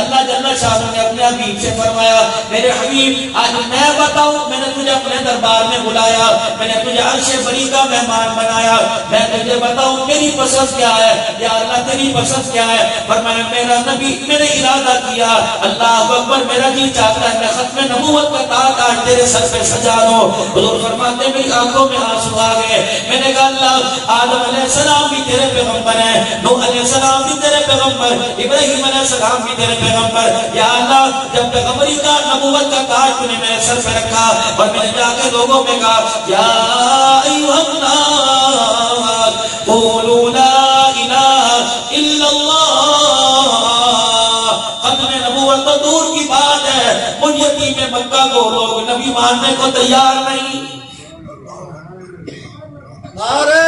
اللہ جل شاہ نے اپنے حبیب سے فرمایا میرے حبیب آج میں بتاؤں میں نے تجھے اپنے دربار میں بلایا, میں نے تجھے عرش بری کا مہمان بنایا, میں تجھے بتاؤں میری پسند کیا ہے یا اللہ تیری پسند کیا ہے. فرمایا میرا نبی میں نے ارادہ کیا اللہ اکبر میرا جی چاہتا ہے میں ختم نبوت کا تاج آج تیرے سر پہ سجا لوں. حضور فرماتے میری آنکھوں میں آنسو آ گئے. میں نے کہا اللہ آدم علیہ السلام بھی تیرے پیغمبر ہیں, نوح علیہ السلام بھی تیرے پیغمبر, ابراہیم علیہ السلام بھی تیرے پیغمبر. یا اللہ جب پیغمبری کا نبوت کا تاج تو نے میرے سر پہ رکھا اور میں نے جا کے لوگوں میں کہا یا ایھا الناس قولوا لا الہ الا اللہ. ختم نبوت تو دور کی بات ہے, ان یتیم مکہ کو لوگ نبی ماننے کو تیار نہیں. نعرہ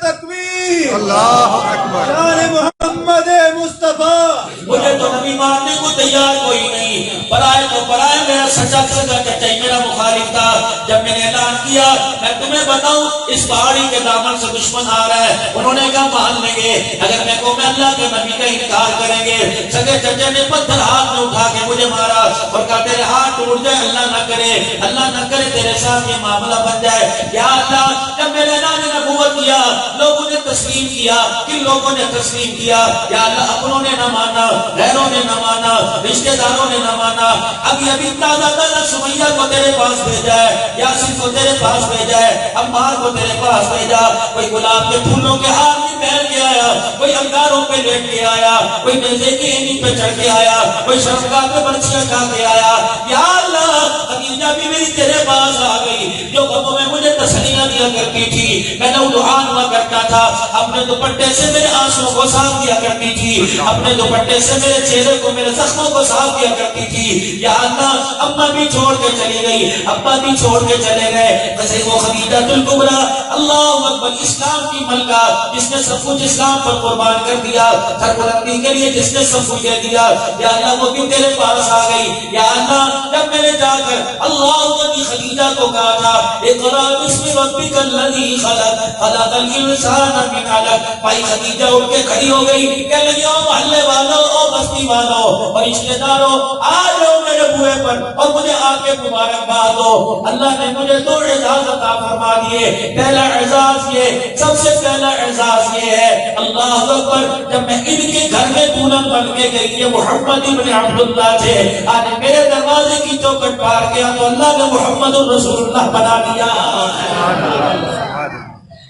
تکبیر, اللہ اکبر, شان محمد مصطفیٰ. مجھے تو نبی ماننے کو تیار کوئی نہیں, پرائے تو پرائے, میرا سچا سچا چچا میرا مخالف تھا. جب میں نے اعلان کیا میں تمہیں بتاؤں اس پہاڑی کے دامن سے دشمن آ رہا ہے, انہوں نے کہا مان لیں گے اگر میں کہوں میں اللہ کے نبی کا انکار کریں گے. سگے چچا نے پتھر ہاتھ میں اٹھا کے مجھے مارا اور کہا تیرے ہاتھ ٹوٹ جائے, اللہ نہ کرے, اللہ نہ کرے تیرے ساتھ یہ معاملہ بن جائے. یا اللہ جب میرے اعلان نبوت کیا لوگوں نے تسلیم کیا, کن لوگوں نے تسلیم کیا یا اللہ اپنوں نے نہ مانا, غیروں نے نہ مانا, رشتہ داروں نے نہ مانا. ابھی ابھی تازہ تازہ سمیہ کو تیرے پاس بھیجا ہے, یاسین کو تیرے پاس بھیجا ہے, عمار کو تیرے پاس بھیجا. کوئی گلاب کے پھولوں کے ہار میں پہن کے آیا, کوئی انگاروں پہ لیٹ کے آیا, کوئی نیزے کی اینی پہ چڑھ کے آیا, کوئی شرمگاہ پہ برچیاں کھا کے آیا. یا اللہ خدیجہ بھی میری تیرے پاس آ گئی جو غموں میں مجھے تسلیاں دیا کرتی تھی, میں نے دعان ہوا کرتا تھا, اپنے دوپٹے سے میرے آنسوں کو صاف کیا کرتی تھی, اپنے دوپٹے سے میرے چہرے کو میرے زخموں کو صاف کیا کرتی تھی. یا اللہ اماں بھی چھوڑ کے چلی گئی, ابا بھی چھوڑ کے چلے گئے, ویسے وہ خدیجہ الکبریٰ اللہ اکبر اسلام کی ملکہ جس نے سب کچھ اسلام پر قربان کر دیا, سر بلندی کے لیے جس نے سب کچھ دے دیا, یا اللہ وہ بھی تیرے پاس آ گئی. یا اللہ جب میں نے جا کر اللہ اکبر خدیجہ کو کہا تھا اقرأ باسم ربک الذی خلق خلق الانسان من علق, بھائی خدیجہ اٹھ کے کھڑی ہو گئی, کہنے لگی او محلے والوں, او بستی والوں اور رشتے داروں, آ جاؤ میرے بوئے پر اور مجھے آ کے مبارکباد دو. اللہ نے مجھے دو اعزاز عطا فرما دیے. پہلا اعزاز یہ, سب سے پہلا اعزاز یہ ہے اللہ اکبر جب میں ان کے گھر میں دولہن بن کے گئی, یہ محمد ابن عبداللہ تھے, آج میرے دروازے کی چوکھٹ پار گیا تو اللہ نے محمد الرسول اللہ بنا دیا.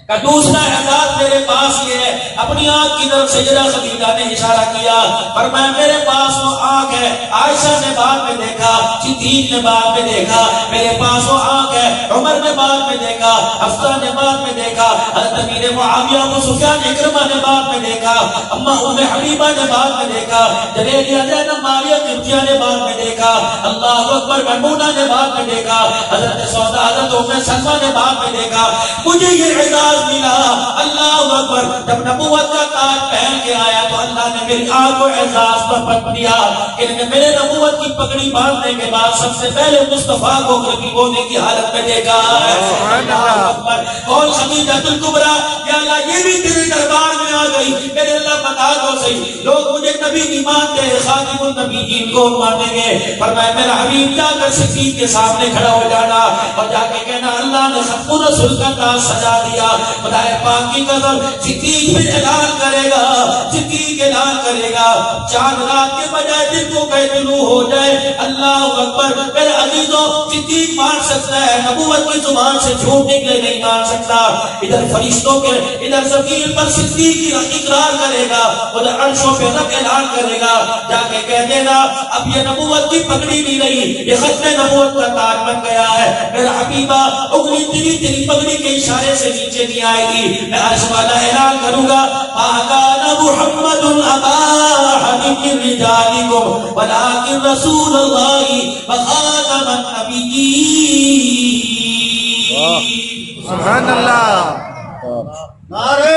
کا دوسرا اعزاز میرے پاس یہ ہے, اپنی آنکھ کی طرف سیدہ خدیجہ نے اشارہ کیا, فرمایا میرے پاس وہ آنکھ ہے, عائشہ نے بعد میں دیکھا, صدیق نے بعد میں دیکھا, میرے پاس وہ آنکھ ہے, عمر نے بعد میں دیکھا, حفصہ نے بعد میں دیکھا, حضرت امیر معاویہ ابو سفیان اکرمہ نے بعد میں دیکھا, اما ام حبیبہ نے بعد میں دیکھا, جلیلیہ زینب ماریہ قبطیہ نے بعد میں دیکھا, اللہ اکبر میمونہ نے بعد میں دیکھا, حضرت سودا حضرت ام سلمہ نے بعد میں دیکھا. مجھے یہ اعزاز ملا اللہ اکبر جب نبوت کا تاج پہن کے آیا تو اللہ نے میری آنکھ کو اعزاز پر پٹ دیا کہ میرے نبوت کی پگڑی باندھنے کے بعد سب سے پہلے مصطفیٰ کو کبھی بونے کی حالت میں دیکھا ہے. اللہ اکبر. اور خدیجہ الکبریٰ یا اللہ یہ بھی تیرے دربار میں آ گئی, میرے اللہ بتا دو صحیح, لوگ مجھے نبی نہیں مانتے, خاتم النبیین کو مانیں گے. فرمایا میرا حبیب جا کر صدیق کے سامنے کھڑا ہو جانا اور جا کے کہنا اللہ نے ختم رسول کا تاج سجا دیا. خدا پاک کی قسم صدیق پھر اعلان کرے گا, صدیق اعلان کرے گا, چاند رات کے بجائے دن کو کہ طلوع ہو جائے. اللہ اکبر. میرے عزیزوں صدیق مان سکتا ہے, نبوت کی زبان سے جھوٹ نکلے نہیں مان سکتا. ادھر فرشتوں کے ادھر زمین پر صدیق کی اقرار کرے گا, ادھر عرشوں پہ رب اعلان کرے گا, جا کے کہہ دینا اب یہ نبوت کی پگڑی نہیں رہی, یہ ختم نبوت کا تاج بن گیا ہے. میرا حبیبہ اگلی تیری پگڑی کے اشارے سے نیچے نہیں آئے گی. میں عرش والا اعلان کروں گا آقان محمد ابا احد من رجالکم ولکن رسول اللہ وخاتم النبیین. سبحان اللہ. نعرہ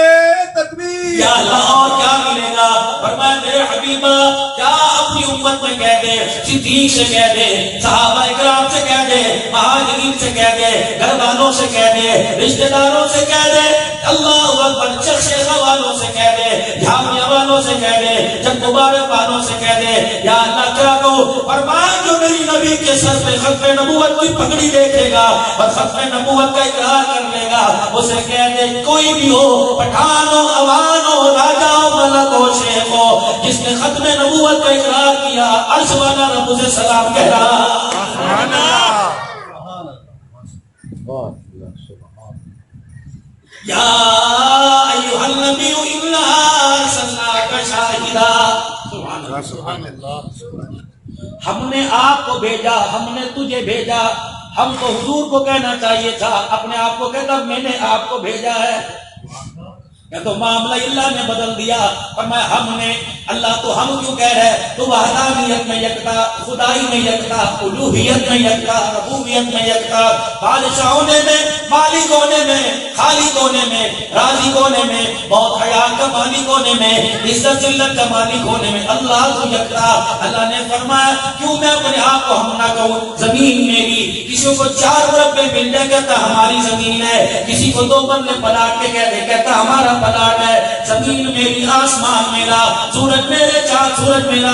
تکبیر. یا اللہ اور کیا ملے گا؟ فرمایا میرے حبیبہ کیا اپنی امت میں کہہ دے, صدیق سے کہہ دے, صحابہ اکرام سے کہہ دے, مہاجرین سے کہہ دے, گھر والوں سے کہہ دے, رشتہ داروں سے کہہ دے, اللہ اکبر, شیخہ والوں سے کہہ دے, جھامیہ والوں سے کہہ دے, جب مبارک والوں سے کہہ دے یا اللہ کیا کہو فرمایا جو میری نبی کے سر پہ ختم نبوت کی پگڑی دیکھے گا اور ختم نبوت کا اقرار کر لے گا اسے کہہ دے کوئی بھی ہو پٹھان ہو عوان ہو راجا ہو ملک ہو شیخ ہو جس نے ختم نبوت کا اقرار کیا عرش والا رب اسے سلام کہہ رہا سبحان اللہ یا ایھا النبی انا ارسلناک شاہدا سبحان اللہ ہم نے آپ کو بھیجا ہم نے تجھے بھیجا ہم کو حضور کو کہنا چاہیے تھا اپنے آپ کو کہتا میں نے آپ کو بھیجا ہے یا تو معاملہ اللہ نے بدل دیا فرمایا ہم نے اللہ تو ہم کیوں کہہ رہے تو وحدانیت میں یکتا خدائی میں یکتا الوہیت میں یکتا ربوبیت میں یکتا بادشاہ ہونے میں مالک ہونے میں خالق ہونے میں رازق ہونے میں بہت حیات کا مالک ہونے میں عزت ذلت کا مالک ہونے میں اللہ تو یکتا اللہ نے فرمایا کیوں میں اپنے آپ کو ہم نہ کہوں زمین میری کسی کو 4 مربع مل جائے کہتا ہماری زمین ہے کسی کو 2 مربع پلاٹ کے کہتا ہمارا پلاٹ ہے زمین میری آسمان میرا سورج میرے چاند سورج میرا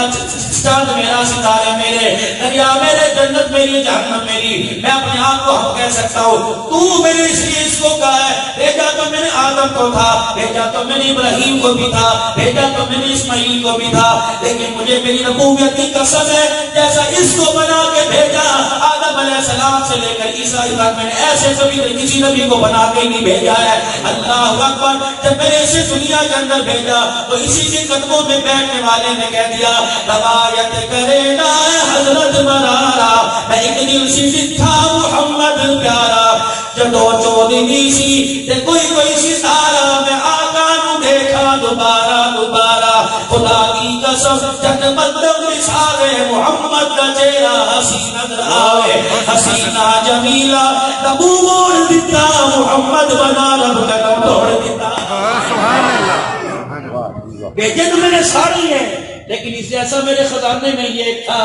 چاند میرا ستارے میرے دریا میرے جنت میری جہنم میری میں اپنے آپ کو ہم کہہ سکتا ہوں تو میرے اس لیے اس کو کہا ہے بھیجا تو میں نے آدم کو تھا بھیجا تو میں نے ابراہیم کو بھی تھا بھیجا تو میں نے اسماعیل کو بھی تھا لیکن مجھے میری ربوبیت کی قسم ہے جیسا اس کو بنا کے بھیجا آدم علیہ السلام سے لے کر عیسیٰ تک میں نے ایسے کبھی کسی نبی کو بنا کے نہیں بھیجا ہے اللہ اکبر جب میں نے اسے دنیا کے اندر بھیجا تو اسی کے قدموں میں بیٹھنے والے نے کہہ دیا روایت کرے نا حضرت مرارا میں ایک دل سی تھا محمد پیارا جدو چودنی سی تے کوئی ستارہ میں آقا نو دیکھا دوبارہ خدا کی قسم جب مطلب نثارے محمد کا چہرہ ہنسی نظر آوے حسینہ جمیلہ نبو موڑ دیتا محمد بنا رب کا توڑ دیتا سبحان اللہ بھیجے تو میں نے ساری ہے لیکن اس جیسا میرے خزانے میں یہ ایک تھا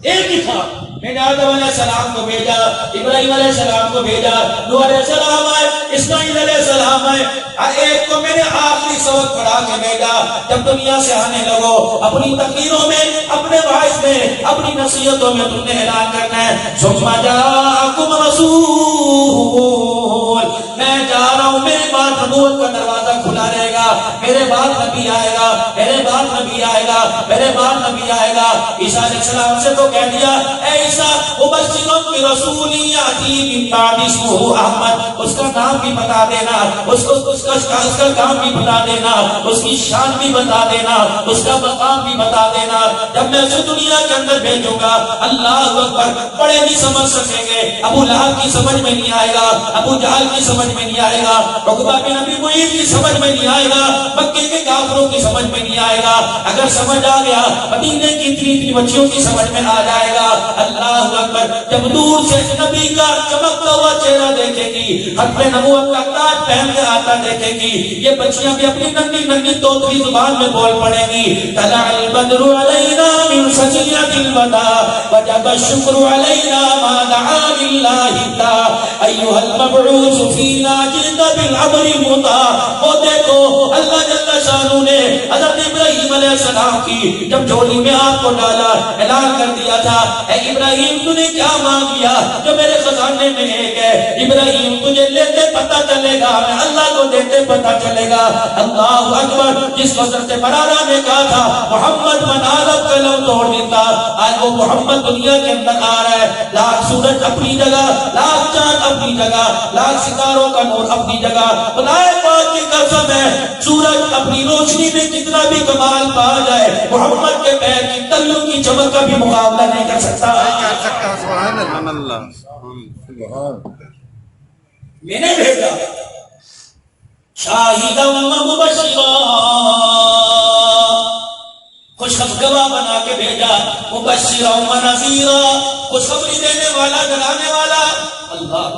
ایک ہی تھا میں نے آدم علیہ السلام کو بھیجا ابراہیم علیہ السلام کو بھیجا نوح علیہ السلام آئے اسماعیل علیہ السلام آئے ہر ایک کو میں نے آخری سبق پڑھا کے بھیجا جب دنیا سے آنے لگو اپنی تقریروں میں اپنے باعث میں اپنی نصیحتوں میں تم نے اعلان کرنا ہے ثم جاءکم رسول میں جا رہا ہوں میرے بعد نبوت کا دروازہ کھلا رہے گا میرے بعد نبی آئے گا میرے بعد نبی آئے گا میرے بعد نبی آئے گا عیسیٰ علیہ السلام سے تو کہہ دیا اے عیسیٰ مبشرٌ برسول یأتی من بعد اسمہ احمد اس کا نام بھی بتا دینا اس کا کام بھی بتا دینا اس کی شان بھی بتا دینا اس کا مقام بھی بتا دینا جب میں اسے دنیا کے اندر بھیجوں گا اللہ اکبر بڑے نہیں سمجھ سکیں گے ابو لہب کی سمجھ میں نہیں آئے گا ابو جہل کی سمجھ میں نہیں آئے گا عقبہ بن ابی معیط کی سمجھ میں نہیں آئے گا مکے کے کافروں کی سمجھ میں نہیں آئے گا اگر سمجھ آ گیا مدینے کی اتنی بچیوں کی سمجھ میں آ جائے گا اللہ اکبر جب دور سے نبی کا چمکتا ہوا چہرہ دیکھے گی ختم نبوت کا تاج پہن کے آتا دیکھے گی یہ بچیاں بھی اپنی ننھی ننھی توتلی زبان میں بول پڑیں گی طلع البدر علینا من سجیۃ الوداع وجب الشکر علینا ما دعا للہ تا ایھا المبعوث فینا جئت بالامر المطاع وہ دیکھو اللہ جل شانہ نے حضرت ابراہیم علیہ السلام کی جب جھولی میں آپ کو ڈالا اعلان کر دیا تھا اے ابراہیم تو نے کیا مانگ لیا جو میرے خزانے میں ایک ہے ابراہیم تجھے لیتے پتہ چلے گا میں اللہ کو دیتے پتہ چلے گا اللہ اکبر جس حضرت برارہ نے کہا تھا محمد بنا رب قلم توڑ دیتا آج وہ محمد دنیا کے اندر آ رہا ہے لاکھ سورج اپنی جگہ لاکھ چاند اپنی جگہ لاکھ ستاروں کا نور اپنی جگہ خدائے پاک کی قسم ہے سورج اپنی روشنی میں کتنا بھی کمال پا جائے محمد کے پیر کی تلوں کی چمک کا بھی مقابلہ نہیں کر سکتا سبحان اللہ میں نے بھیجا شاہدا و مبشرا خوشخبری بنا کے بھیجا مبشرا و نذیرا خوشخبری دینے والا ڈرانے والا اللہ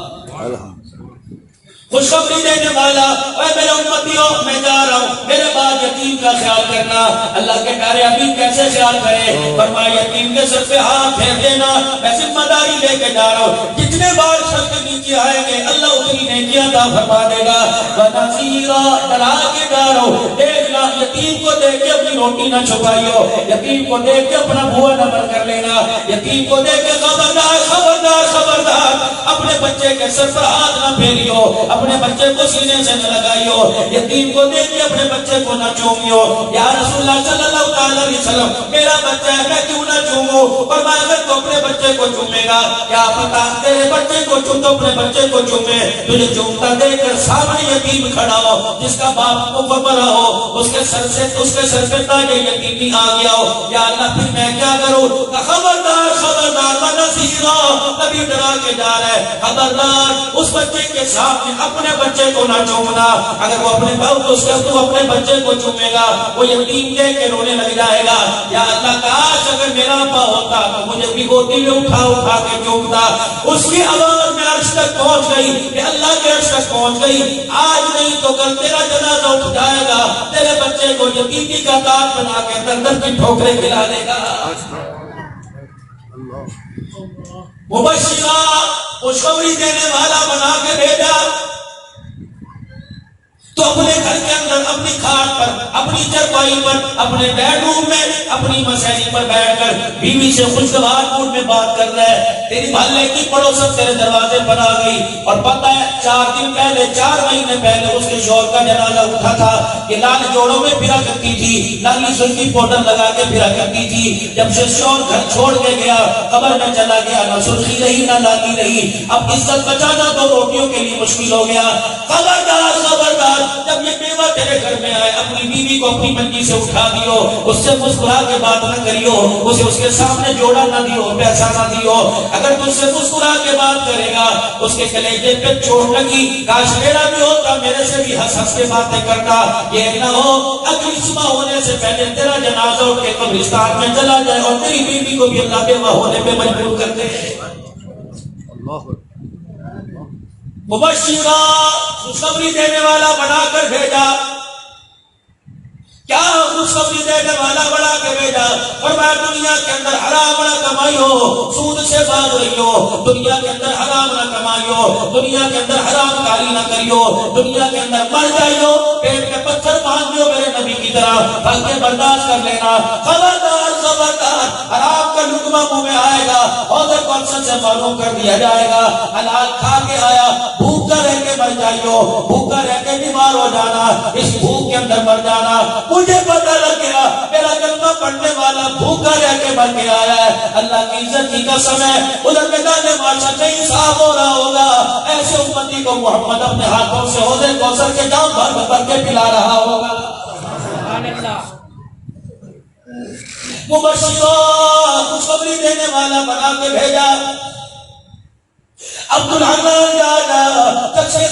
خوشخبری دینے والا اے میرے امتیوں میں جا رہا ہوں میرے بعد یتیم کا خیال کرنا اللہ کے پیارے ابھی کیسے خیال کرے فرمایا یتیم کے سر پہ ہاتھ پھیر دینا میں ذمہ داری لے کے جا رہا ہوں جتنے بار سر کے نیچے آئیں گے اللہ اتنی نیکیاں عطا فرما دے گا ونذیرا ڈرا کے جا رہا ہوں دیکھنا یتیم یتیم کو دیکھ کے اپنی روٹی نہ چھپائیو، یتیم کو دیکھ کے اپنا بھوا نہ بند کر لینا، یتیم کو دیکھ کے خبردار خبردار خبردار اپنے بچے کے سر پر ہاتھ نہ پھیریو، اپنے بچے کو سینے سے نہ لگائیو، یتیم کو دیکھ کے اپنے بچے کو نہ چومیو۔ یا رسول اللہ صلی اللہ تعالی علیہ وسلم میرا بچہ ہے میں کیوں نہ چوموں؟ فرمایا اگر تو اپنے بچے کو چومے گا کیا پتا تیرے بچے کو چوم تو اپنے بچے کو چومے، تجھے چومتا دیکھ کر سامنے یتیم کھڑا ہو جس کا باپ کو خبر ہو، اس کے سر پہ تاج یتیمی آ گیا ہو، یا اللہ پھر میں کیا کروں؟ خبردار خبردار ونذیرا، نبی ڈرا کے جا رہا ہے، خبردار اس بچے کے سامنے اپنے بچے کو نہ چومنا، اگر وہ اپنے باپ تو اپنے بچے کو چومے گا وہ یتیم دیکھ کے رونے لگ جائے گا۔ یا اللہ کاش اگر میرا ابا ہوتا تو مجھے بھی گودی میں اٹھا کے چومتا۔ اس کی آواز میں عرش تک پہنچ گئی کہ اللہ کے عرش تک پہنچ گئی، آج نہیں تو کل تیرا جنازہ اٹھ جائے گا، تیرے بچے کو یتیمی کا تاج بنا کے در کی ٹھوکریں کھلا دے گا۔ مبشرہ خوشخبری دینے والا بنا کے بھیجا تو اپنے گھر کے اندر اپنی کھاٹ پر اپنی چرپائی پر اپنے بیڈ روم میں اپنی مسیحی پر بیٹھ کر بیوی سے خوشگوار موڈ میں بات کر رہا ہے، تیری بھالے کی پڑوسن تیرے دروازے پر آ گئی اور پتہ ہے 4 دن پہلے 4 مہینے پہلے اس کے شوہر کا جنازہ اٹھا تھا کہ لال جوڑوں میں پھرا کرتی تھی، لالی سلکی پاؤڈر لگا کے پھرا کرتی تھی، جب سے شوہر گھر چھوڑ کے گیا قبر میں چلا گیا، نہ سرخی رہی نہ لالی رہی، اب عزت بچانا 2 روٹیوں کے لیے مشکل ہو گیا۔ خبردار خبردار جب یہ بیوہ تیرے گھر میں آئے اپنی بیوی کو اپنی منجی سے اٹھا دیو، اس سے مسکرا کے بات نہ کریو، اسے اس کے سامنے جوڑا نہ دیو، پیسہ نہ دیو، اگر تجھ سے مسکرا کے بات کرے گا اس کے کلیجے پہ چوٹ لگی، کاش میرا بھی ہوتا میرے سے بھی ہنس ہنس کے باتیں کرتا، یہ نہ ہو اگلی صبح ہونے سے پہلے تیرا جنازہ اٹھ کے قبرستان میں چلا جائے اور تیری بیوی کو بھی اللہ بیوہ ہونے پہ مجبور کر دے۔ مبشرہ خوشخبری دینے والا بنا کر بھیجا، کیا خوشخبری دینے والا بنا کے بھیجا؟ فرمایا دنیا کے اندر حرام نہ کمائیو، سود سے باز رہیو، دنیا کے اندر حرام نہ کمائیو، دنیا کے اندر حرام کاری نہ کریو، دنیا کے اندر مر جائیو، پیٹ میں پتھر باندھ دیو میرے نبی کی طرح، بلکہ برداشت کر لینا۔ خبردار خبردار حرام کا لقمہ منہ میں آئے گا، عہدے پرسن سے معلوم کر دیا جائے گا، حلال کھا کے آیا بھوکا رہ کے مر جائیو، بھوکا رہ کے بیمار ہو جانا، اس بھوک کے اندر مر جانا۔ مجھے پتہ لگ گیا میرا کلمہ پڑھنے والا بھوکا رہ کے مر کے آیا ہے، اللہ کی عزت کی قسم ہے ادھر میدان معاشر نہیں صاف ہو رہا ہوگا، ایسے امتی کو محمد اپنے ہاتھوں سے حوض کوثر کے جام بھر بھر کے پلا رہا ہوگا۔ سبحان اللہ۔ مبشرہ خوشخبری دینے والا بنا کے بھیجا، عبدالرحمن جا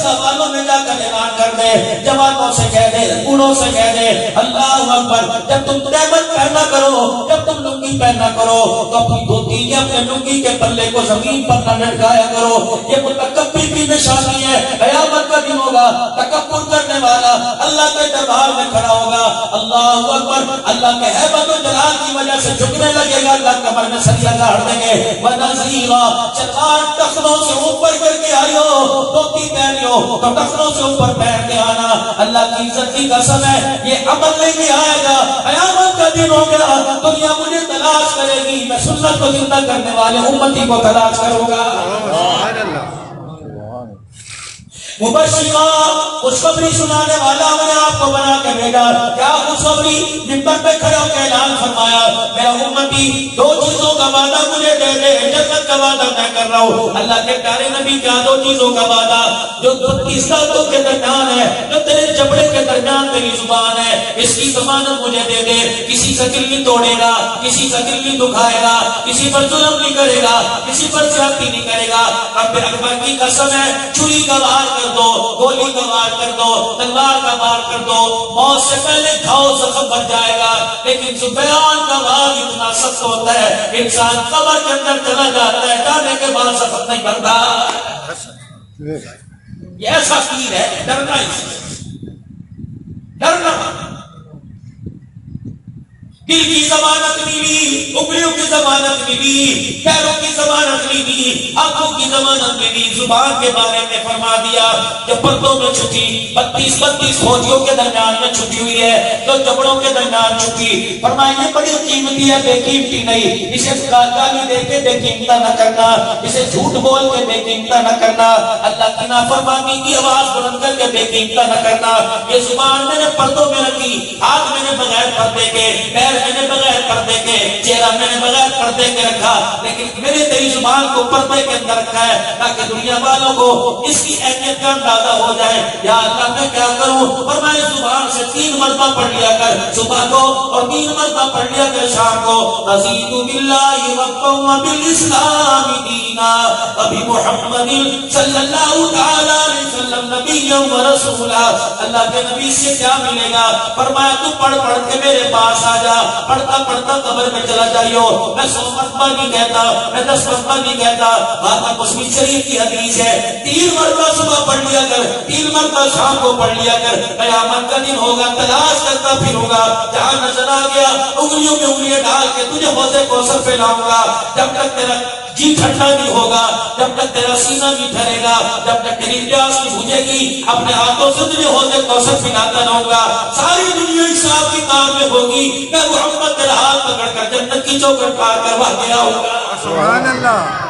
خوانوں میں جا کر اعلان کر دے، جوانوں سے کہہ دے، بوڑھوں سے کہہ دے، اللہ اکبر، جب تم تہمت پہنا کرو، جب تم لنگی پہنا کرو تو اپنی دھوتی کے اپنے لنگی کے پلے کو زمین پر نہ لٹکایا کرو، یہ متکبر کی نشانی ہے، قیامت کا دن ہوگا، تکبر کرنے والا اللہ کے دربار میں کھڑا ہوگا، اللہ اکبر، اللہ کے ہیبت و جلال کی وجہ سے جھکنے لگے گا، اللہ کمر میں سریہ گاڑ دیں گے، وَنَذِيرًا، چکار ٹخنوں سے اوپر کر کے آئیو، دھوتی پہنیو تو ٹخنوں سے اوپر پہن کے آنا، اللہ کی عزت کی قسم ہے یہ عمل نہیں آئے گا، قیامت کا دن ہو گیا، دنیا مجھے تلاش کرے گی، میں سنت کو زندہ کرنے والے امتی کو تلاش کروں گا۔ مبشرہ خوشخبری سنانے والا میں نے آپ کو بنا کے بھیجا، کیا خوشخبری؟ منبر پہ کھڑے ہو کے اعلان فرمایا میرا امتی 2 چیزوں کا وعدہ مجھے دے دے، جنت کا وعدہ میں کر رہا ہوں، اللہ کے پیارے نبی کیا 2 چیزوں کا وعدہ جو 30 دانتوں کے درمیان ہے، جو تیرے جبڑے کے درمیان تیری زبان ہے، اس کی ضمانت مجھے دے دے، کسی سے دل نہیں توڑے گا، کسی سے دل نہیں دکھائے گا، کسی پر ظلم نہیں کرے گا، کسی پر زیادتی نہیں کرے گا، رب اکبر کی قسم ہے چھری کا وار کر دو، گولی کا وار کر دو، تلوار کا وار کر دو، موت سے پہلے گھاؤ زخم بن جائے گا، لیکن زبان کا وار اتنا سخت ہوتا ہے انسان قبر کے اندر چلا جاتا ہے، جانے کے بعد زخم نہیں بنتا۔ یہ ایسا تیر ہے، ڈرنا ہی ڈرنا، دل کی ضمانت نہیں لی، انگلیوں کی ضمانت نہیں لی، پیروں کی ضمانت نہیں لی، آنکھوں کی ضمانت نہیں لی، زبان کے بارے میں فرما دیا کہ پردوں میں چھپی 32 فوجیوں کے درمیان میں چھپی ہوئی ہے، تو جبڑوں کے درمیان چھپی، فرمایا یہ بڑی قیمتی ہے، بے قیمتی نہیں، اسے گالی دے کے بے قیمتا نہ کرنا، اسے جھوٹ بول کے بے قیمتا نہ کرنا، اللہ کی نافرمانی کی آواز بلند کر کے بے قیمتا نہ کرنا۔ یہ زبان میں نے پردوں میں رکھی، ہاتھ میں نے بغیر پردے کے، پیر میں نے بغیر پردے کے، چہرہ میں نے بغیر پردے کے رکھا، لیکن میرے تیری زبان کو پردے کے اندر رکھا ہے تاکہ دنیا والوں کو اس کی اہمیت کا اندازہ ہو جائے۔ یا اللہ میں کیا کروں؟ فرمایا زبان سے 3 مرتبہ پڑھ لیا کر صبح کو اور 3 مرتبہ پڑھ لیا کر شام کو، رضیت باللہ ربا وبالاسلام دینا وبمحمد صلی اللہ تعالی علیہ وسلم نبیا ورسولا۔ اللہ کے نبی سے کیا ملے گا؟ فرمایا تو پڑھ کے میرے پاس آ جا، پڑھتا قبر میں چلا جائیو۔ میں 100 مرتبہ نہیں کہتا، میں 10 مرتبہ نہیں کہتا، بات مسلم شریف کی حدیث ہے، 3 مرتبہ صبح پڑھ لیا کر، 3 مرتبہ شام کو پڑھ لیا کر، قیامت کا دن ہوگا تلاش کرتا پھروں گا، جہاں نظر آ گیا انگلیوں میں انگلیاں ڈال کے تجھے حوض کوثر پہ لاؤں گا، جب تک تیرا جی ٹھنڈا نہیں ہوگا، جب تک تیرا سینہ نہیں ٹھہرے گا، جب تک تیری پیاس نہیں بجھے گی، اپنے ہاتھوں سے تجھے حوض کوثر پلاتا رہوں گا۔ ساری دنیا حساب کتاب میں ہوگی، میں محمد تیرا ہاتھ پکڑ کر جنت کی چوکھٹ پار کروا کے آؤں گا۔ سبحان اللہ۔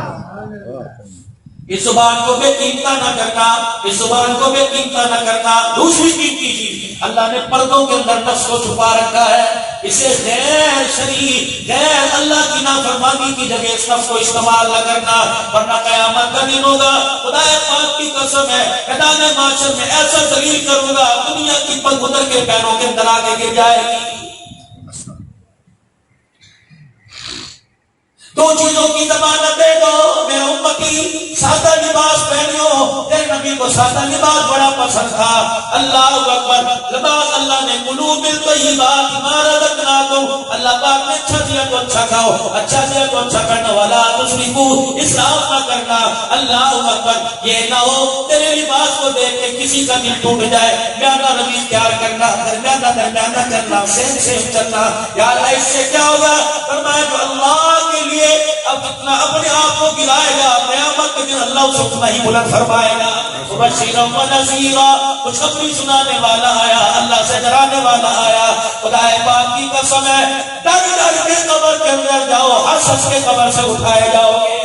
اس زبان کو بے قیمتا نہ کرنا، اس زبان کو بے قیمتا نہ کرنا۔ دوسری قیمتی چیز اللہ نے پردوں کے اندر نفس کو چھپا رکھا ہے، اسے غیر شریع غیر اللہ کی نافرمانی کی جگہ اس نفس کو استعمال نہ کرنا، ورنہ قیامت کا دن ہوگا، خدا پاک کی قسم ہے میدان محشر میں ایسا ذلیل کروں گا دنیا کی پگ اتر کے پیروں کے اندر آگے گر جائے گی۔ 2 چیزوں کی ضمانت دے دو میرے امتی، سادہ لباس پہنو، تیرے نبی کو سادہ لباس بڑا پسند تھا۔ اللہ اکبر، لباس اللہ نے قلوب الطیبات ما رزقناکم، اللہ پاک نے اچھا دیا تو اچھا کھاؤ، اچھا دیا تو اچھا کرنا، ولا تسرفوا، اسراف نہ کرنا۔ اللہ اکبر، یہ نہ ہو تیرے لباس کو دیکھ کے کسی کا دل ٹوٹ جائے، میانہ روی اختیار کرنا، درمیانہ کرنا، سیم چلنا۔ یار اس سے کیا ہوگا؟ فرمایا جو اللہ کے لیے اب اتنا اپنے آپ کو گرائے گا، قیامت کے دن اللہ اسے اتنا ہی بلند فرمائے گا۔ مبشرا ونذیرا، خوشخبری سنانے والا آیا، اللہ سے ڈرانے والا آیا۔ خدا پاک کی قسم ہے ڈر کے قبر کے اندر جاؤ، ہنس کے قبر سے اٹھائے جاؤ گے۔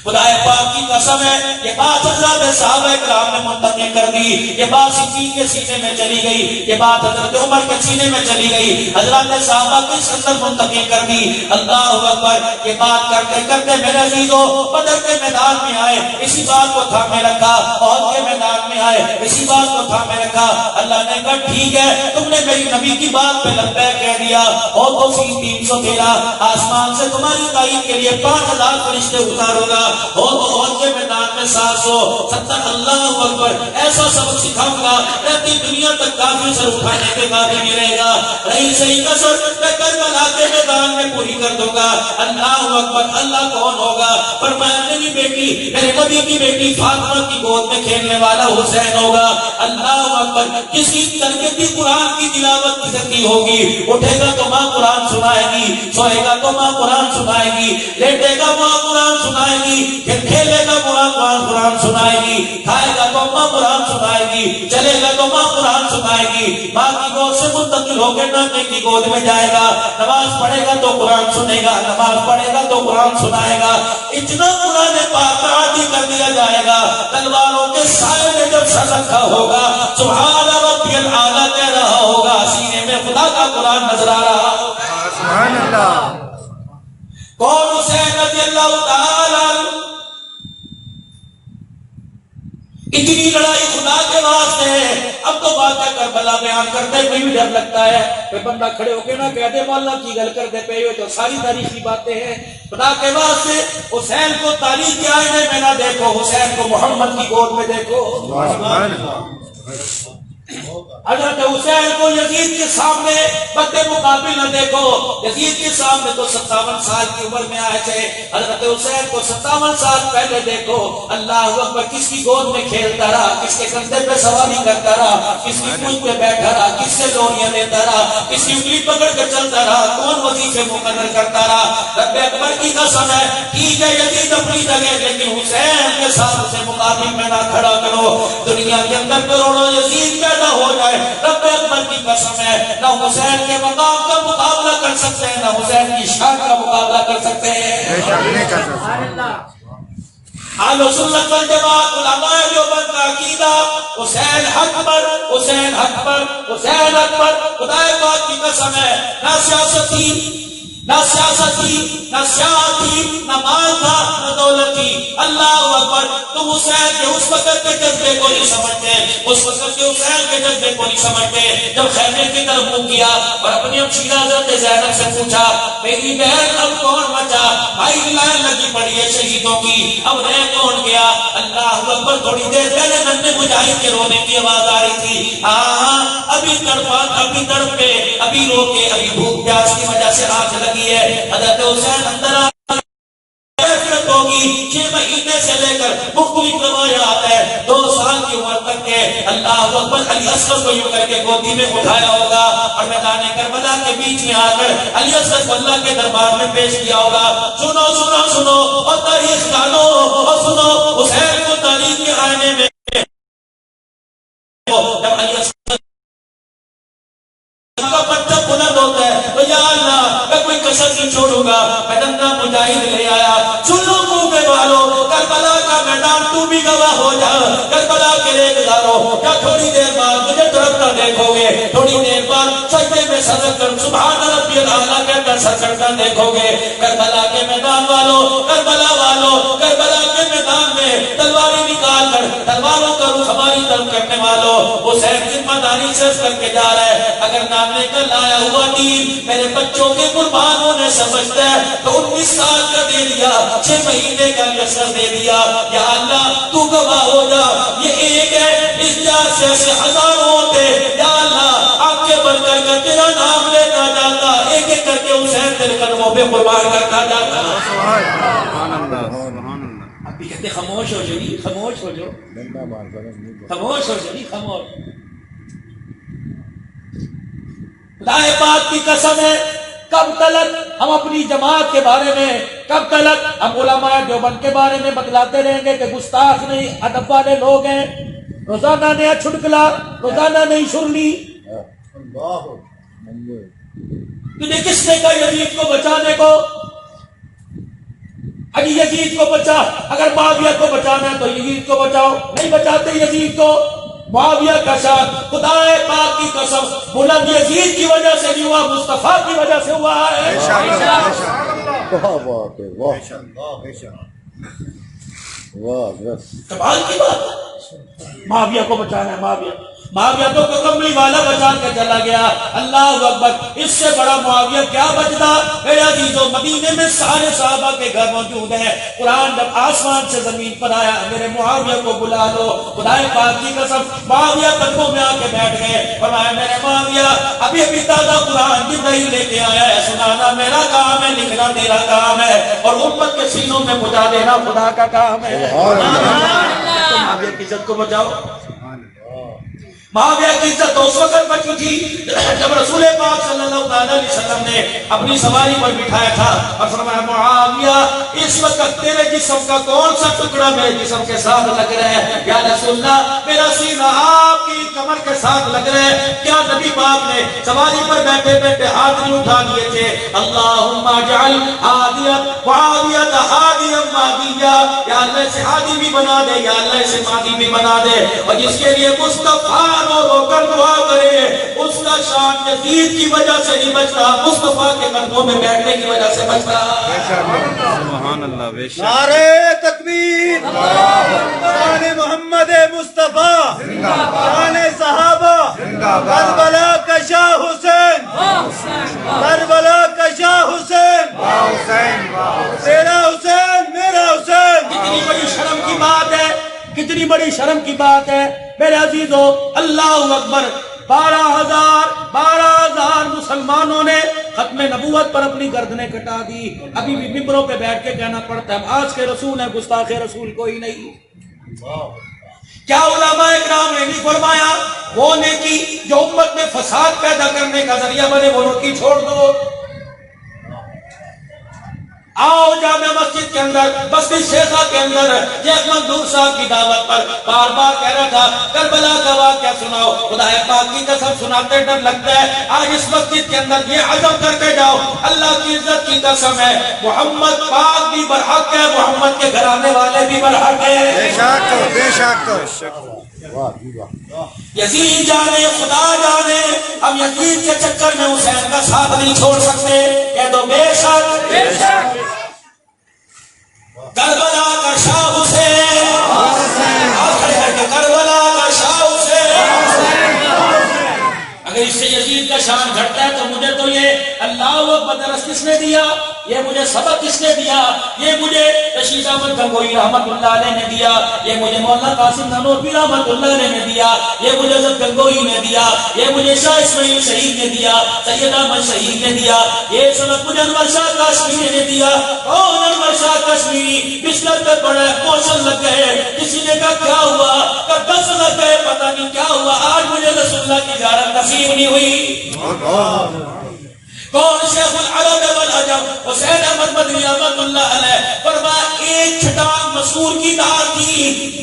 خدا پاک کی قسم ہے یہ بات حضرت صحابہ کرام نے منتقل کر دی، یہ بات صدیق کے سینے میں چلی گئی، یہ بات حضرت عمر کے سینے میں چلی گئی، حضرت صحابہ کے اندر منتقل کر دی۔ اللہ اکبر، یہ بات کرتے کرتے میرے عزیزو بدر کے میدان میں آئے، اسی بات کو تھامے رکھا، احد کے میدان میں آئے، اسی بات کو تھامے رکھا۔ اللہ نے کہا ٹھیک ہے تم نے میری نبی کی بات پہ لبیک کہہ دیا، اور تو 313 آسمان سے تمہاری تائید کے لیے 5000 فرشتے اتاروں گا، اور تو کے میدان میں 770۔ اللہ اکبر، ایسا سبق سکھاؤں گا رہتی دنیا تک کافی سر اٹھانے کے قابل نہیں رہے گا، رہی صحیح کسر میں کربلا کے میدان میں پوری کر دوں گا۔ اللہ اکبر، اللہ کون ہوگا؟ فرمایا میری بیٹی، میرے نبی کی بیٹی فاطمہ کی گود میں کھیلنے والا حسین ہوگا۔ اللہ اکبر، کس کی تربیتی قرآن کی تلاوت کی سکی ہوگی، اٹھے گا تو ماں قرآن سنائے گی، سوئے گا تو ماں قرآن سنائے گی، لیٹے گا ماں قرآن سنائے گی، پھر کھیلے گا قرآن سنائے گی، کھائے گا تو ماں قرآن سنائے گی، چلے گا تو ماں قرآن سنائے گی، ماں کی گود سے منتقل ہو کے نانے کی گود میں جائے گا، نماز پڑھے گا تو قرآن سنے گا، نماز پڑھے گا تو قرآن سنائے گا۔ اتنا قرآن پاک عادی کر دیا جائے گا، تلواروں کے سائے میں جب سر رکھا ہوگا سبحان ربی الاعلیٰ کہہ رہا ہوگا، سینے میں خدا کا قرآن نظر آ رہا ہوگا۔ سبحان اللہ۔ کون؟ حسین رضی اللہ تعالی عنہ۔ اتنی لڑائی خدا کے واسطے ہے۔ اب تو بات ہے کربلا بیان کرتے کوئی بھی ڈر لگتا ہے، کوئی بندہ کھڑے ہو کے نہ کہہ دے مولا کی گل کرتے پہ ہو تو ساری تاریخی باتیں ہیں۔ خدا کے واسطے حسین کو تاریخ کے آئینے میں نہ دیکھو، حسین کو محمد کی گود میں دیکھو۔ حضرت حسین کو یزید کے سامنے بد مقابل نہ دیکھو. یزید کے سامنے تو 57 سال کی عمر میں آئے تھے. حضرت حسین کو 57 سال پہلے دیکھو. اللہ اکبر. کس کی گود میں کھیلتا رہا, کس کے کندھے پہ سواری کرتا رہا, کس کی پوچھ پہ بیٹھا رہا, کس سے لوریاں لیتا رہا, کس کی انگلی پکڑ کے چلتا رہا, کون وظیفے مقرر کرتا رہا. رب اکبر کی قسم ہے, ٹھیک ہے یزید اپنی جگہ, لیکن حسین کے ساتھ اسے مقابل میں نہ کھڑا کرو. دنیا کے اندر کروڑوں یزید پیدا ہو جائے, رب اکبر کی قسم ہے نہ حسین کے مقام کا مقابلہ کر سکتے ہیں, نہ حسین کی شان کا مقابلہ کر سکتے ہیں. اہل سنت والجماعت علماء دیوبند کا عقیدہ حسین حق پر, حسین حق پر, حسین حق پر. خدا پاک کی قسم ہے, نہ سیاست تھی, نہ سیاست تھی, نہ سیاست تھی, نہ مال تھا, نہ دولت تھی. اللہ اکبر. تم حسین کے اس وقت کے جذبے کو نہیں سمجھتے, اس وقت کے حسین کے جذبے کو نہیں سمجھتے. جب خیمے کی طرف منہ کیا اور اپنی ہمشیرہ حضرت زینب سے پوچھا, میری بہن اب کون بچا؟ بھائی لائن لگی پڑی ہے شہیدوں کی, اب رہ کون گیا؟ اللہ اکبر. تھوڑی دیر پہلے ننھے مجاہد کے رونے کی آواز آ رہی تھی. ہاں ابھی تڑپا, ابھی تڑپے, ابھی رو کے, ابھی بھوک پیاس کی وجہ سے آنکھ لگی ہے. حضرت حسین اندر ہوگی 6 مہینے سے لے کر مختلف روایات ہے 2 سال کی عمر تک کے. اللہ اکبر. علی اصغر کو یوں کر کے گودی میں اٹھایا ہوگا اور میدان کربلا کے بیچ میں آ کر علی اصغر کو اللہ کے دربار میں پیش کیا ہوگا. سنو سنو سنو اور تاریخ جانو اور سنو. حسین کو تاریخ کے آئینے میں جب علی اصغر کا بچہ بلند ہوتا ہے تو یا اللہ میں کوئی کسر نہیں چھوڑوں گا, میں ننھا مجاہد لے آیا. سن لو منہ کے والو, کربلا کا میدان تو بھی گواہ ہو جا. کربلا کے ریزداروں, کیا تھوڑی دیر بعد مجھے تڑپتا دیکھو گے, تھوڑی دیر بعد سجدے میں سر رکھ کر سبحان ربی الاعلیٰ کہہ کر سر چڑھتا دیکھو گے. کربلا کے میدان والوں, کربلا والوں, کربلا کے میدان میں تلواریں نکال کر تلواروں کا رخ ہماری طرف کرنے والوں, حسین ذمہ داری سے کر کے جا رہا ہے. اگر نامے کا لایا ہوا دین میرے بچوں کے قربان ہونے سمجھتا ہے تو 19 سال کا دے دیا, 6 مہینے کا یسر دے دیا. یا اللہ تو گواہ ہو جا, یہ ایک ہے, اس جار سے ایسے ہزاروں ہوتے. یا اللہ آنکھیں بند کر کر تیرا نام لیتا جاتا, ایک ایک کر کے حسین تیرے قدموں پہ قربان کرتا جاتا. آپ بھی کہتے خاموش ہو جائیے, خاموش ہو جاؤ, خاموش ہو جائیے, خاموش. خدا پاک کی قسم ہے, کب تلک ہم اپنی جماعت کے بارے میں, کب تلک ہم علماء دیوبند کے بارے میں بتلاتے رہیں گے کہ گستاخ نہیں, ادب والے لوگ ہیں, روزانہ نیا چھٹکلا, روزانہ نئی شرلی. تجھے کس نے کہا یزید کو بچانے کو؟ اگر یزید کو بچا, اگر معاویہ کو بچانا ہے تو یزید کو بچاؤ. نہیں بچاتے یزید کو, معاویہ کا ساتھ. خدا پاک کی قسم بلند یزید کی وجہ سے نہیں ہوا, مصطفیٰ کی وجہ سے ہوا ہے. کمال کی بات. معاویہ کو بچانا ہے, معاویہ تو کملی والا بچا کے چلا گیا. اللہ اکبر. اس سے بڑا معاویہ کیا بچتا؟ میرے عزیزو, مدینے میں سارے صحابہ کے گھر موجود ہیں. قرآن جب آسمان سے زمین پر آیا, میرے معاویہ کو بلا لو. خدا پاک کی قسم معاویہ قدموں میں آ کے بیٹھ گئے. فرمایا میرے معاویہ ابھی ابھی تازہ قرآن جبرائیل لے کے آیا ہے, سنانا میرا کام ہے, لکھنا تیرا کام ہے, اور امت کے سینوں میں پہنچا دینا خدا کا کام ہے. تو معاویہ کی عزت کو بچاؤ. معاویہ کی عزت اس وقت بچی تھی جب رسول پاک صلی اللہ علیہ وسلم نے اپنی سواری پر بٹھایا تھا اور فرمایا معاویہ اس وقت تیرے جسم کا کون سا ٹکڑا میرے جسم کے ساتھ لگ رہا ہے؟ یا رسول اللہ میرا سینہ آپ کی کمر کے ساتھ لگ رہا ہے. کیا نبی پاک نے سواری پر بیٹھے بیٹھے ہاتھ نہیں اٹھا لیے تھے؟ اللہم اجعل ہادیت معاویہ ہادیا مہدیا, یا اللہ اسے ہادی بھی بنا دے, یا اللہ اسے مہدی بھی بنا دے. اور جس کے لیے مصطفیٰ رو کر دعا کرے اس کا شان یزید کی وجہ سے نہیں بچتا, مصطفیٰ کے قدموں میں بیٹھنے کی وجہ سے بچتا. سبحان اللہ. بے شک. نعرے تکبیر, شان محمد مصطفیٰ, شان صحابہ, کربلا کا شاہ حسین, کربلا کا شاہ حسین, تیرا حسین میرا حسین. کتنی بڑی شرم کی بات ہے کتنی بڑی شرم کی بات ہے میرے عزیزو. اللہ اکبر. 12,000 مسلمانوں نے ختم نبوت پر اپنی گردنیں کٹا دی. ابھی بھی ممبروں پہ بیٹھ کے کہنا پڑتا ہے آج کے رسول ہیں, گستاخ رسول کوئی نہیں. کیا علماء اکرام نے نہیں فرمایا وہ نیکی جو امت میں فساد پیدا کرنے کا ذریعہ بنے وہ نیکی چھوڑ دو. آؤ جامع مسجد کے اندر بستی شیخا کے اندر شیخ منظور صاحب کی دعوت پر بار بار کہہ رہا تھا کربلا کا واقعہ سناؤ. خدا پاک کی قسم سناتے ڈر لگتا ہے. آج اس مسجد کے اندر یہ عزم کر کے جاؤ اللہ کی عزت کی قسم ہے محمد پاک بھی برحق ہے, محمد کے گھرانے والے بھی برحق ہے. بے شک. یزید جانے خدا جانے ہم یزید کے چکر میں حسین کا ساتھ نہیں چھوڑ سکتے. کہہ دو بے شک. کربلا کا شاہ حسین, کربلا کا شاہ حسین. اگر اس سے یزید کا شان گھٹتا ہے تو مجھے تو یہ اللہ اکبر درس کس نے دیا, یہ مجھے سبق کس نے دیا, یہ مجھے رشید احمد گنگوئی رحمت اللہ علیہ نے دیا, یہ مجھے مولانا قاسم نانوتوی رحمت اللہ علیہ نے دیا, یہ مجھے حضرت گنگوئی نے دیا, یہ مجھے شاہ اسماعیل شہید نے دیا, سید احمد شہید نے دیا, یہ سبق مجھے انور شاہ کاشمیری نے دیا. اور انور شاہ کاشمیری بستر پہ پڑے, موشن لگ گئے, کسی نے کہا کیا ہوا, کہ 10 لگ گئے, پتہ نہیں کیا ہوا, آج مجھے رسول اللہ کی زیارت نصیب نہیں ہوئی. کون شیخ العرب والعجم حسین احمد مدنی رحمت اللہ علیہ فرمایا ایک چھٹان مسور کی دار تھی,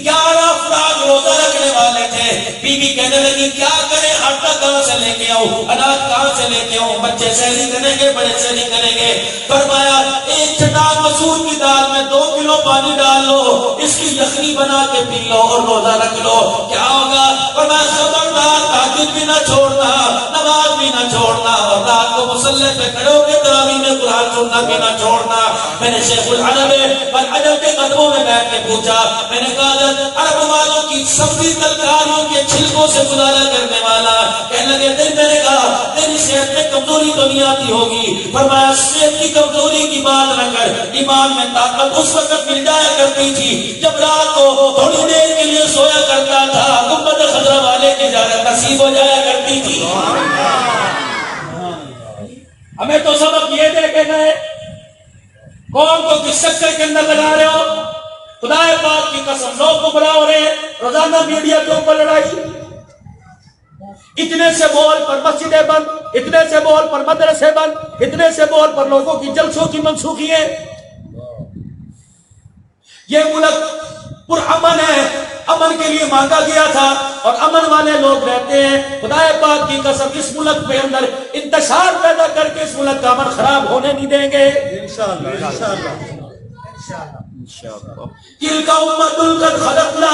11 افراد روزہ رکھنے والے تھے. بی بی کہنے لگی کیا کریں, آٹا کہاں سے لے کے آؤں, اناج کہاں سے لے کے آؤں, بچے سحری کریں گے, بڑے سحری کریں گے. فرمایا ایک چھٹان مسور کی دال میں 2 کلو پانی ڈال لو, اس کی یخنی بنا کے پی لو اور روزہ رکھ لو, کیا ہوگا. فرمایا خبردار تہجد بھی نہ چھوڑنا, نماز بھی نہ چھوڑنا, اور رات کو مسلح پہ کھڑے ہو کے تراویح میں قرآن سننا بھی نہ چھوڑنا. میں نے شیخ العرب والعجم کے قدموں میں بیٹھ کے پوچھا, میں نے کہا عرب والوں کی سبزی ترکاریوں کے چھلکوں سے گزارا کرنے والا. کہنے لگے دل, میں نے کہا تیری صحت میں کمزوری تو نہیں آتی ہوگی. فرمایا صحت کی کمزوری کی بات نہ کر, ایمان میں طاقت اس وقت مل جایا کرتی تھی جب رات کو تھوڑی دیر کے لیے سویا کرتا تھا, گنبد خضرا والے کی زیارت نصیب ہو جایا کرتی تھی. ہمیں تو سبق یہ دے کے گئے, قوم کو کس چکر کے اندر لگا رہے ہو. خدا پاک کی قسم لوگ گمراہ ہو رہے ہیں, روزانہ میڈیا کے اوپر لڑائی, اتنے سے بول پر مسجدیں بند, اتنے سے بول پر مدرسے بند, اتنے سے بول پر لوگوں کی جلسوں کی منسوخیاں. یہ ملک پرامن ہے, امن کے لیے مانگا گیا تھا اور امن والے لوگ رہتے ہیں. خدا پاک کی قسم اس ملک کے اندر انتشار پیدا کر کے اس ملک کا امن خراب ہونے نہیں دیں گے انشاءاللہ. تلک امۃ قد خلقنا,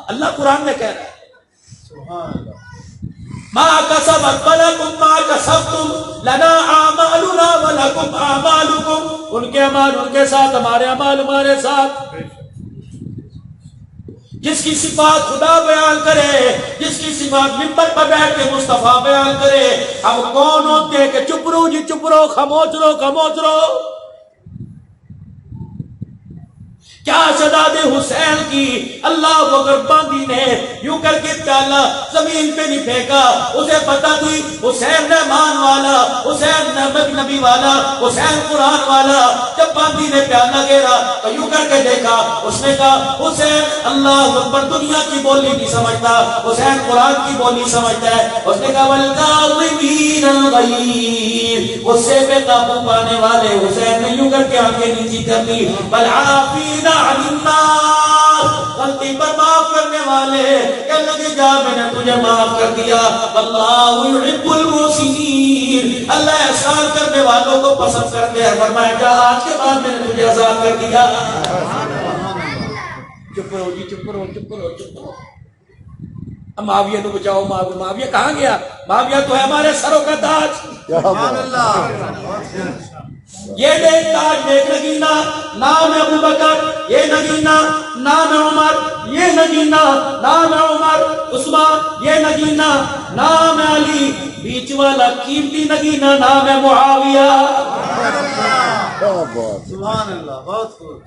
اللہ قرآن میں کہہ رہا ہے ما کسبت ولکم ما کسبتم لنا اعمالنا ولکم اعمالکم. ان کے اعمال ان کے ساتھ, ہمارے اعمال ہمارے ساتھ. جس کی صفات خدا بیان کرے, جس کی صفات منبر پر بیٹھ کے مصطفیٰ بیان کرے, اب کون ہوتے ہیں کہ چپ رو جی چپ رو, خاموش رو خاموش رو. کیا شہزاد حسین کی اللہ اکبر باندھی نے یوں کر کے پیالہ زمین پہ نہیں پھینکا, اسے پتا تھی حسین رحمان والا, حسین نبی والا, حسین قرآن والا. جب باندھی نے پیالہ گھیرا تو یوں کر کے دیکھا, اس نے کہا حسین اللہ اکبر دنیا کی بولی نہیں سمجھتا, حسین قرآن کی بولی سمجھتا ہے. اس نے کہا والکاظمین الغیظ, غصے پہ قابو پانے والے حسین نے یوں کر کے آنکھیں نیچی کر لی. والعافین عن الناس, غلطی پر معاف کرنے والے. کہنے لگے جا میں نے تجھے معاف کر دیا. واللہ یحب المحسنین, اللہ احسان کرنے والوں کو پسند کرتے ہیں. فرمایا جا آج کے بعد میں نے تجھے آزاد کر دیا. چپ رہو جی چپ رہو چپ رہو چپ رہو. معاویہ کو بچاؤ. معاویہ کہاں گیا؟ معاویہ تو ہے ہمارے سروں کا تاج. یہ دیکھ تاج دیکھ نگینا, نام ہے ابو بکر, یہ نگینا نام ہے عمر, یہ نگینا نام ہے عمر, عثمان, یہ نگینا نام ہے علی, بیچ والا قیمتی نگینا نام ہے معاویہ. سبحان اللہ, بہت خوب.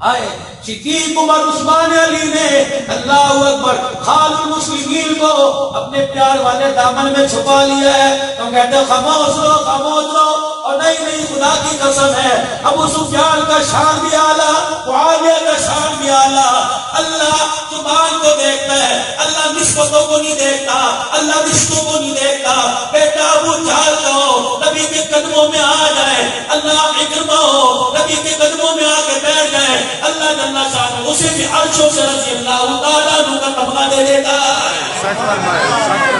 آئے صدیق عمر عثمان علی نے اللہ اکبر خال المسلمین کو اپنے پیار والے دامن میں چھپا لیا ہے. تو کہتے ہیں خاموش رہو اور نہیں خدا کی قسم ہے ابو سفیان کا شان بھی اعلیٰ, معاویہ کا شان بھی اعلیٰ. اللہ زبان کو دیکھتا ہے, اللہ نسبتوں کو نہیں دیکھتا, اللہ رشتوں کو نہیں دیکھتا. بیٹا ابو جہل ہو نبی کے قدموں میں آ جائے, اللہ اکرمہ ہو نبی کے قدموں میں آ کے بیٹھ جائے, اللہ جل شانہ اسے بھی عرشوں سے رضی اللہ تعالیٰ عنہ کا تمغہ دے دیتا ہے.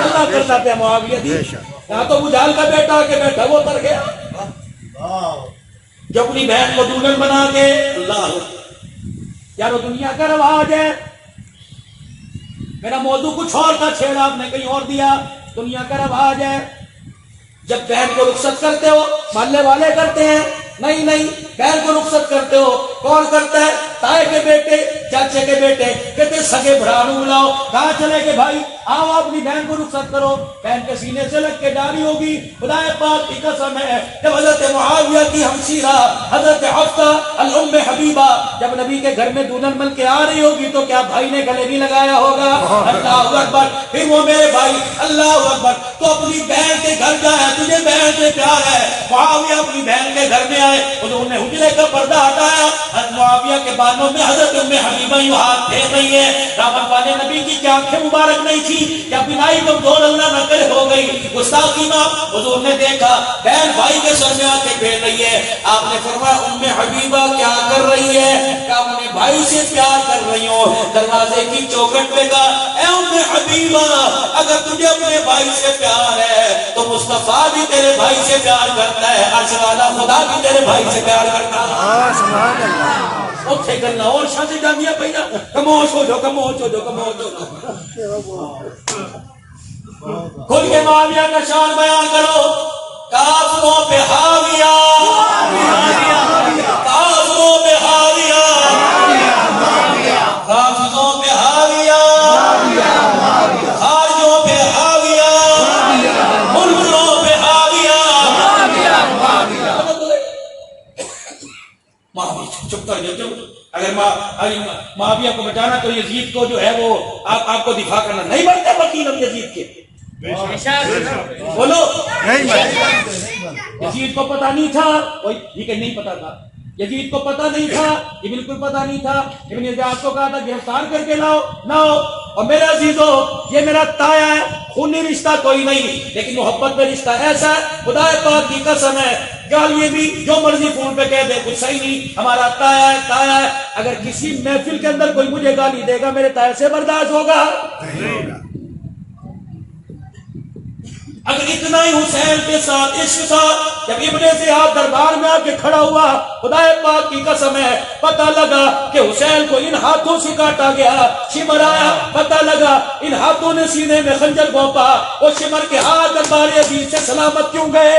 اللہ کرتا پہ معاویہ دی یہاں تو ابو جہل کا بیٹا آ کے بیٹھا وہ اتر گیا جو اپنی بہن کو دلہن بنا کے. اللہ یار دنیا کا رواج ہے. میرا موضوع کچھ اور تھا, چھیڑا آپ نے کہیں اور دیا. دنیا کا رواج ہے جب بہن کو رخصت کرتے ہو محلے والے کرتے ہیں, نہیں بہن کو رخصت کرتے ہو کون کرتا ہے؟ تائے کے بیٹے, چاچے کے بیٹے, کہتے سگے بھرانو بلاؤ. کہاں چلے کہ بھائی آؤ اپنی بہن کو رخصت کرو. بہن کے سینے سے لگ کے ڈالی ہوگی. خدا پاک کی قسم ہے جب حضرت معاویہ کی ہمشیرہ حضرت حفصہ الام حبیبہ جب نبی کے گھر میں دلہن بن کے آ رہی ہوگی تو کیا بھائی نے گلے نہیں لگایا ہوگا؟ اللہ اکبر. پھر وہ میرے بھائی اللہ اکبر تو اپنی بہن کے گھر جائے, تجھے بہن سے پیار ہے. معاویہ اپنی بہن کے گھر میں آئے, انہوں نے حجرے کا پردہ ہٹایا. حضرت معاویہ کے بانوں میں حضرت ام حبیبہ یوں ہاتھ پھیر رہی ہے. رحمت والے نبی کی کیا آنکھیں مبارک نہیں تھی یا بنائی کمزور اللہ نہ کرے ہو گئی گستاخی ماں. حضور نے دیکھا بہن بھائی کے سر میں آنکھیں پھیر رہی ہے. آپ نے فرمایا ام حبیبہ کیا کر رہی ہے؟ کہ اپنے بھائی سے پیار کر رہی ہوں. دروازے کی چوکھٹ پہ کہا اے ام حبیبہ اگر تجھے اپنے بھائی سے پیار ہے تو مصطفیٰ بھی تیرے بھائی سے پیار کرتا ہے, عرش والا خدا بھی تیرے بھائی سے پیار کرتا ہے. اتھے کرنا اور شاہ سے جانیا پہنا کموش ہو جو کھل کے معاویہ کا شان بیان کرو. کافروں پہ حاویہ, کافروں پہ حاویہ, کافروں پہ حاویہ, خارجوں پہ حاویہ, منکروں پہ حاویہ. چپ کر جو اگر معاویہ کو بچانا تو یزید کو جو ہے وہ آپ کو دفاع کرنا نہیں بنتے وکیل اب یزید کے. بولو یزید کو پتا نہیں تھا, ٹھیک ہے نہیں پتا تھا, یزید کو پتا نہیں تھا, یہ بالکل پتا نہیں تھا. ابن زیاد کو کہا تھا گرفتار کر کے لاؤ. اور میرا عزیزو یہ میرا تایا ہے, خونی رشتہ کوئی نہیں لیکن محبت میں رشتہ ایسا ہے خدا پاک کی قسم ہے. گالی بھی جو مرضی فون پہ کہہ دے کچھ صحیح نہیں, ہمارا تایا ہے. اگر کسی محفل کے اندر کوئی مجھے گالی دے گا میرے تایا سے برداشت ہوگا؟ اگر اتنا ہی حسین کے ساتھ عشق تھا, جب ابن زیاد دربار میں آ کے کھڑا ہوا خدا پاک کی قسم ہے پتہ لگا کہ حسین کو ان ہاتھوں سے کاٹا گیا. شمر آیا, پتہ لگا ان ہاتھوں نے سینے میں خنجر گھونپا. وہ شمر کے ہاتھ دربار عزیز سے سلامت کیوں گئے؟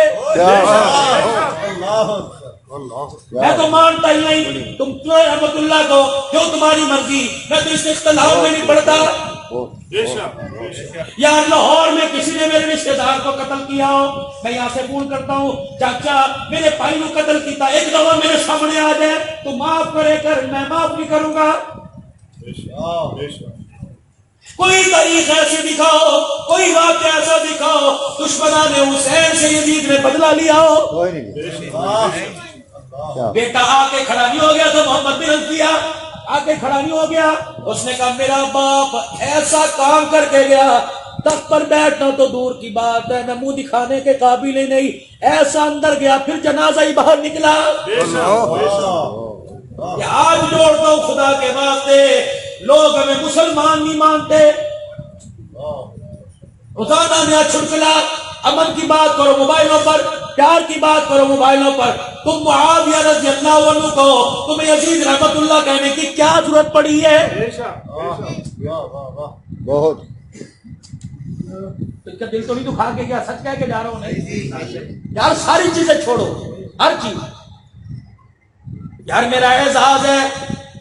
میں تو مانتا ہی نہیں تم رحمت اللہ کو, جو تمہاری مرضی, میں تو اس اختلاف میں نہیں پڑتا. یار لاہور میں کسی نے میرے رشتے دار کو قتل کیا ہو, میں یہاں سے فون کرتا ہوں چاچا میرے بھائی کو قتل کیا, ایک دفعہ میرے سامنے آ جائے تو معاف کرے کر, میں معاف نہیں کروں گا. کوئی تاریخ ایسی دکھاؤ, کوئی واقعہ ایسا دکھاؤ دشمنان نے حسین سے یزید نے بدلہ لیا ہو. بیٹا آ کے کھڑا نہیں ہو گیا تو محمد بن رضیہ آ کے کھڑا نہیں ہو گیا, اس نے کہا میرا باپ ایسا کام کر کے گیا, تخت پر بیٹھنا تو دور کی بات ہے, میں منہ دکھانے کے قابل ہی نہیں, ایسا اندر گیا پھر جنازہ ہی باہر نکلا. آج جوڑتا ہوں خدا کے واسطے, لوگ ہمیں مسلمان نہیں مانتے. روزانہ نیا چھڑکلا, امن کی بات کرو موبائلوں پر, پیار کی بات کرو موبائلوں پر. تم معاویہ رضی اللہ عنہ کو تمہیں یزید رحمت اللہ کہنے کی کیا ضرورت پڑی ہے؟ بہت اس کا دل تو نہیں دکھا کے کیا سچ کہہ کے جا رہا ہوں؟ نہیں یار, ساری چیزیں چھوڑو, ہر چیز. یار میرا اعزاز ہے,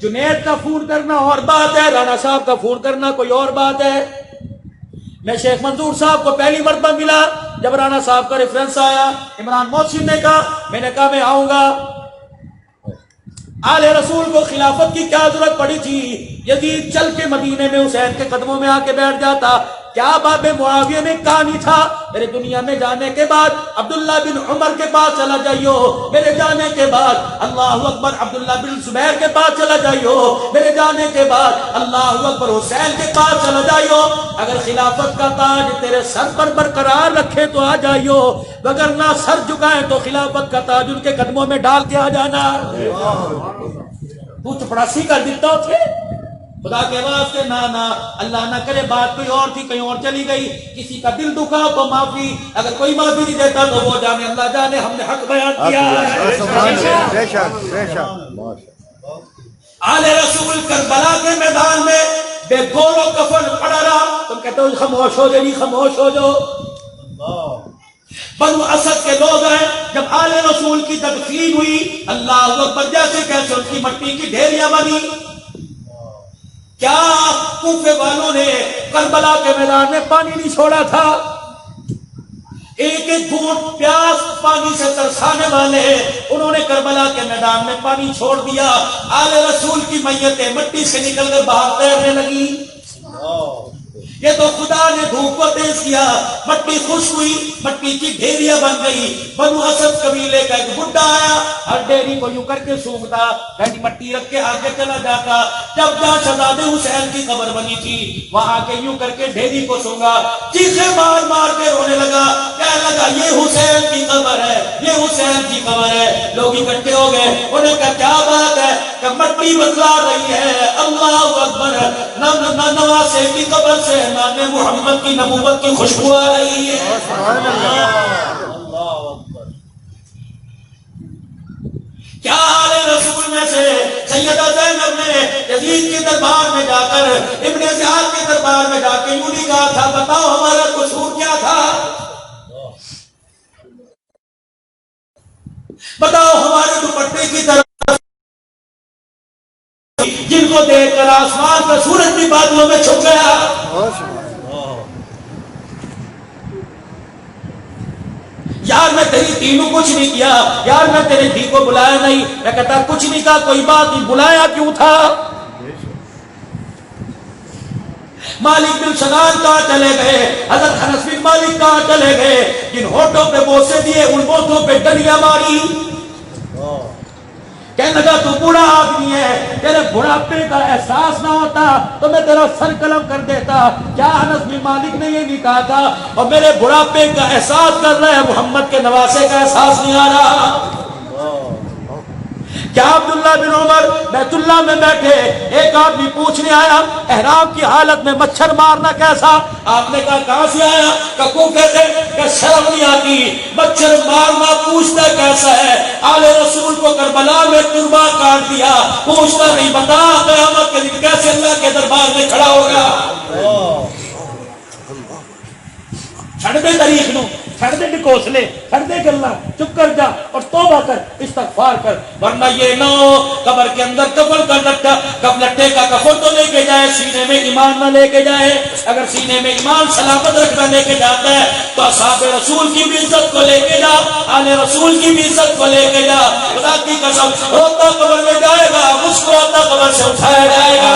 جنید کا فون کرنا اور بات ہے, رانا صاحب کا فون کرنا کوئی اور بات ہے. میں شیخ منظور صاحب کو پہلی مرتبہ ملا جب رانا صاحب کا ریفرنس آیا, عمران محسن نے کہا, میں نے کہا میں آؤں گا. آل رسول کو خلافت کی کیا ضرورت پڑی تھی؟ یزید چل کے مدینے میں حسین کے قدموں میں آ کے بیٹھ جاتا. کیا باب معاویہ میں کہانی تھا؟ میرے دنیا میں جانے کے بعد عبداللہ بن عمر کے پاس چلا جائیو، میرے جانے کے بعد اللہ اکبر عبداللہ بن زبیر کے پاس چلا جائیو، میرے جانے کے بعد اللہ اکبر حسین کے پاس چلا جائیو. اگر خلافت کا تاج تیرے سر پر برقرار رکھے تو آ جائیو، وگرنہ سر جھکائیں تو خلافت کا تاج ان کے قدموں میں ڈال کے آ جانا. تو چپڑاسی کر دیتا تھے خدا کے واسطے. نہ اللہ نہ کرے بات کوئی اور تھی، کہیں اور چلی گئی، کسی کا دل دکھا تو معافی. اگر کوئی معافی نہیں دیتا تو وہ جانے، اللہ جانے ہم نے حق بیان کیا ہے. آل رسول کربلا کے میدان میں بے گور و کفن پڑا رہا. تم کہتے ہو خاموش ہو جائے، خاموش ہو جاؤ. بنو اسد کے لوگ ہیں، جب آل رسول کی تدفین ہوئی اللہ اکبر جیسے کیسے ان کی مٹی کی ڈھیریاں بنی. کیا کوفے والوں نے کربلا کے میدان میں پانی نہیں چھوڑا تھا؟ ایک ایک گھونٹ پیاس پانی سے ترسانے والے انہوں نے کربلا کے میدان میں پانی چھوڑ دیا. آل رسول کی میتیں مٹی سے نکل کر باہر تیرنے لگی. یہ تو خدا نے دھوپ کو تیز کیا، مٹی خشک ہوئی، مٹی کی ڈھیریاں بن گئی. بنو اسد قبیلے کا ایک بڈھا آیا، ہر ڈھیری کو یوں کر کے سونگتا، کہیں مٹی رکھ کے آگے چلا جاتا. جب جہاں شہزادے حسین کی قبر بنی تھی وہاں آ کے یوں کر کے ڈھیری کو سونگا، چیخیں مار مار کے رونے لگا، کہنے لگا یہ حسین کی قبر ہے، یہ حسین کی قبر ہے. لوگ اکٹھے ہو گئے، انہوں نے کہا کیا بات ہے؟ کہ مٹی بتلا رہی ہے اللہ اکبر، نہ نواسے کی قبر سے نام محمد کی نبوت کی خوشبو آ رہی ہے. کیا آل رسول میں سے سیدہ زینب نے یزید کے دربار میں جا کر، ابن زیاد کے دربار میں جا کے یوں نہیں کہا تھا بتاؤ ہمارا قصور کیا تھا، بتاؤ ہمارے دوپٹے کی طرف جن کو دیکھ کر آسمان کا سورج بھی بادلوں میں چھپ گیا. یار میں تیری دھی کو کچھ نہیں کیا، یار میں تیرے دھی کو بلایا نہیں. میں کہتا کچھ نہیں کہا، کوئی بات نہیں، بلایا کیوں تھا؟ مالک بن سنان کہاں چلے گئے؟ حضرت انس بن مالک کہاں چلے گئے؟ جن ہونٹوں پہ بوسے دیے ان بوسوں پہ ڈنڈیاں ماری. کہنے لگا تو بوڑھا آدمی ہے، تیرے بڑھاپے کا احساس نہ ہوتا تو میں تیرا سر قلم کر دیتا. کیا انس بن مالک نے یہ نہیں کہا تھا اور میرے بڑھاپے کا احساس کر رہے ہیں، محمد کے نواسے کا احساس نہیں آ رہا؟ کیا عبداللہ بن عمر بیت اللہ میں بیٹھے، ایک آدمی پوچھنے آیا احرام کی حالت میں مچھر مارنا کیسا؟ آپ نے کہا کہاں سے آیا؟ کہ کوفے سے. کہ شرم نہیں آتی، مچھر مارنا پوچھتا کیسا ہے؟ آل رسول کو کربلا میں تربا کاٹ دیا، پوچھتا نہیں بتا قیامت کے دن کیسے اللہ کے دربار میں کھڑا ہوگا. چھڑ دے تاریخ نو، چھڑ دے ڈکوسلے، چھڑ دے گلا، چپ کر جا اور توبہ کر، استغفار کر. ورنہ یہ نہ ہو قبر کے اندر کفن کا لٹا، لٹے کا کفن تو لے کے جائے، سینے میں ایمان نہ لے کے جائے. اگر سینے میں ایمان سلامت رکھنا لے کے جاتا ہے تو اصحاب رسول کی بھی عزت کو لے کے جا، آل رسول کی بھی عزت کو لے کے جا. خدا کی قسم روتا قبر میں جائے گا، مسکراتا قبر سے اٹھایا جائے گا.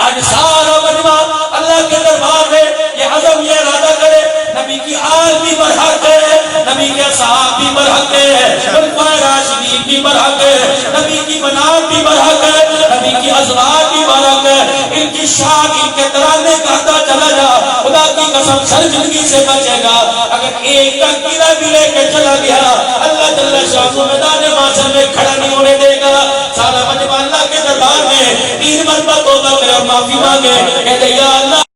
آج سارا مجمع اللہ کے دربار میں یہ عزم یہ ارادہ کرے نبی کی آل بھی برحق ہے، نبی کے صحاب بھی برحق ہے، خلفائے راشدین بھی برحق ہے، نبی کی بنات بھی برحق ہے، نبی کی ازواج بھی برحق ہے. ان کی شان ان کے ترانے گاتا چلا جا، خدا کی قسم سر زندگی سے بچے گا. اگر ایک تکبیرہ بھی لے کے چلا گیا اللہ جل شانہ میدان محشر میں کھڑا نہیں ہونے دے گا. سارا مجمع اللہ کے دربار میں 3 مرتبہ توبہ کرے، معافی مانگے، کہتے یا